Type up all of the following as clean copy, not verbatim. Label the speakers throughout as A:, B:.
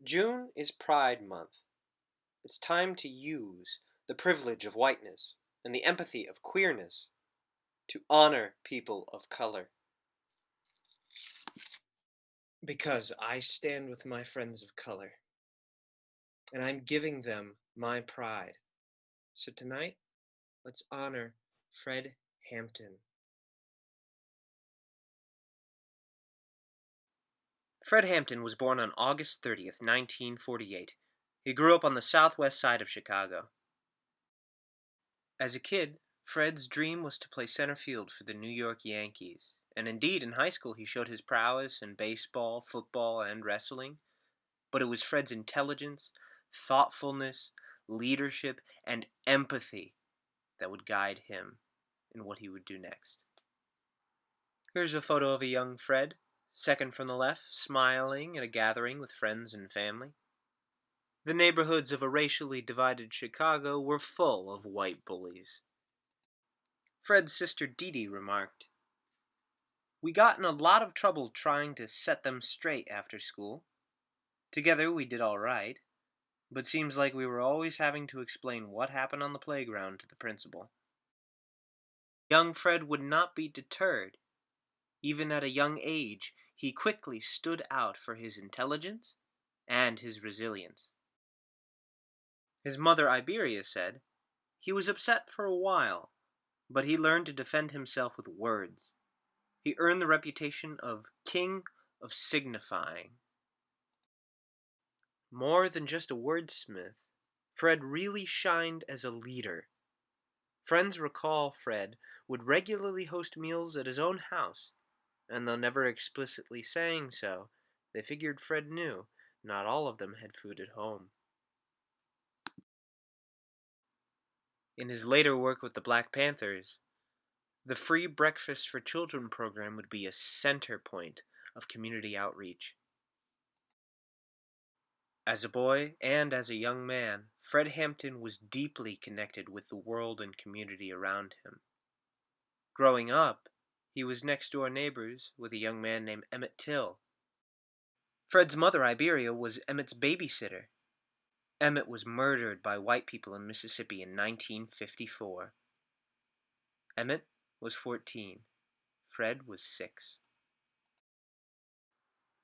A: June is Pride Month. It's time to use the privilege of whiteness and the empathy of queerness to honor people of color. Because I stand with my friends of color, and I'm giving them my pride. So tonight, let's honor Fred Hampton. Fred Hampton was born on August 30th, 1948. He grew up on the southwest side of Chicago. As a kid, Fred's dream was to play center field for the New York Yankees, and indeed in high school he showed his prowess in baseball, football, and wrestling. But it was Fred's intelligence, thoughtfulness, leadership, and empathy that would guide him in what he would do next. Here's a photo of a young Fred, second from the left, smiling at a gathering with friends and family. The neighborhoods of a racially divided Chicago were full of white bullies. Fred's sister Dee Dee remarked, "We got in a lot of trouble trying to set them straight after school. Together we did all right, but seems like we were always having to explain what happened on the playground to the principal." Young Fred would not be deterred. Even at a young age, he quickly stood out for his intelligence and his resilience. His mother Iberia said, "He was upset for a while, but he learned to defend himself with words. He earned the reputation of King of Signifying." More than just a wordsmith, Fred really shined as a leader. Friends recall Fred would regularly host meals at his own house, and though never explicitly saying so, they figured Fred knew not all of them had food at home. In his later work with the Black Panthers, the Free Breakfast for Children program would be a center point of community outreach. As a boy and as a young man, Fred Hampton was deeply connected with the world and community around him. Growing up, he was next door neighbors with a young man named Emmett Till. Fred's mother, Iberia, was Emmett's babysitter. Emmett was murdered by white people in Mississippi in 1954. Emmett was 14. Fred was 6.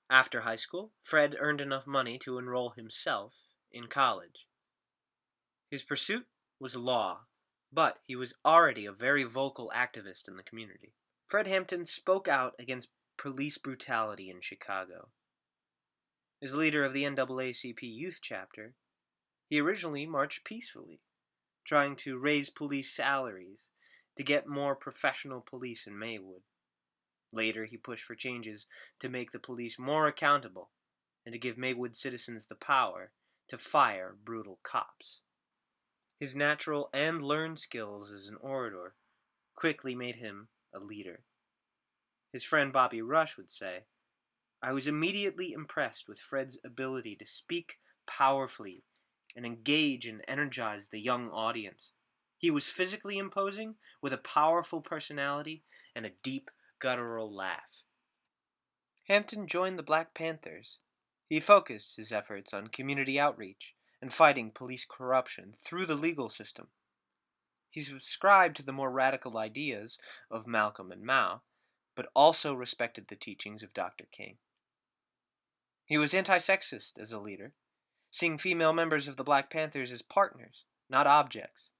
A: After high school, Fred earned enough money to enroll himself in college. His pursuit was law, but he was already a very vocal activist in the community. Fred Hampton spoke out against police brutality in Chicago. As leader of the NAACP youth chapter, he originally marched peacefully, trying to raise police salaries to get more professional police in Maywood. Later, he pushed for changes to make the police more accountable and to give Maywood citizens the power to fire brutal cops. His natural and learned skills as an orator quickly made him a leader. His friend Bobby Rush would say, "I was immediately impressed with Fred's ability to speak powerfully and engage and energize the young audience. He was physically imposing with a powerful personality and a deep, guttural laugh." Hampton joined the Black Panthers. He focused his efforts on community outreach and fighting police corruption through the legal system. He subscribed to the more radical ideas of Malcolm and Mao, but also respected the teachings of Dr. King. He was anti-sexist as a leader, seeing female members of the Black Panthers as partners, not objects.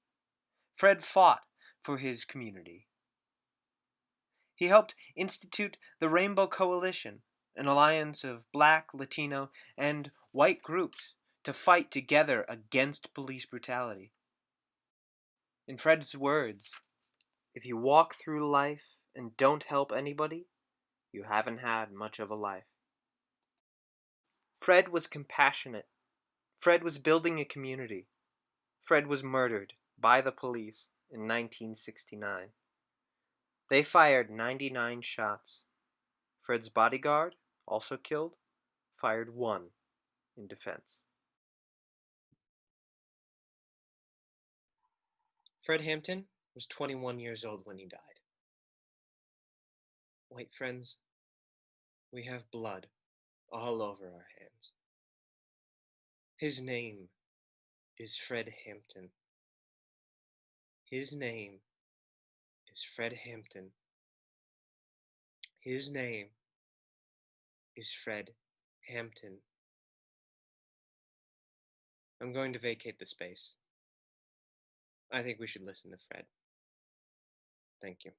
A: Fred fought for his community. He helped institute the Rainbow Coalition, an alliance of black, Latino, and white groups to fight together against police brutality. In Fred's words, "If you walk through life and don't help anybody, you haven't had much of a life." Fred was compassionate. Fred was building a community. Fred was murdered by the police in 1969. They fired 99 shots. Fred's bodyguard, also killed, fired 1 in defense. Fred Hampton was 21 years old when he died. White friends, we have blood all over our hands. His name is Fred Hampton. His name is Fred Hampton. His name is Fred Hampton. I'm going to vacate the space. I think we should listen to Fred. Thank you.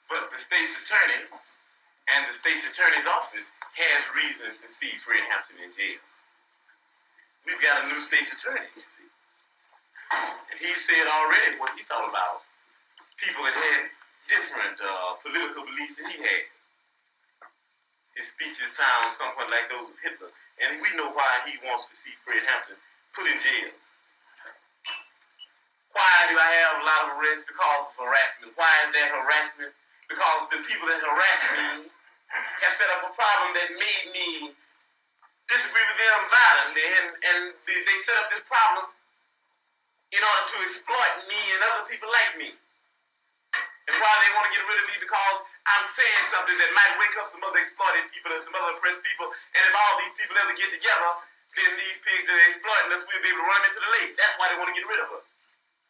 B: But the state's attorney and the state's attorney's office has reasons to see Fred Hampton in jail. We've got a new state's attorney, you see. And he said already what he thought about people that had different political beliefs than he had. His speeches sound somewhat like those of Hitler. And we know why he wants to see Fred Hampton put in jail. Why do I have a lot of arrests? Because of harassment. Why is that harassment? Because the people that harass me have set up a problem that made me disagree with them violently. And they set up this problem in order to exploit me and other people like me. And why they want to get rid of me? Because I'm saying something that might wake up some other exploited people and some other oppressed people. And if all these people ever get together, then these pigs that are exploiting us, we'll be able to run them into the lake. That's why they want to get rid of us.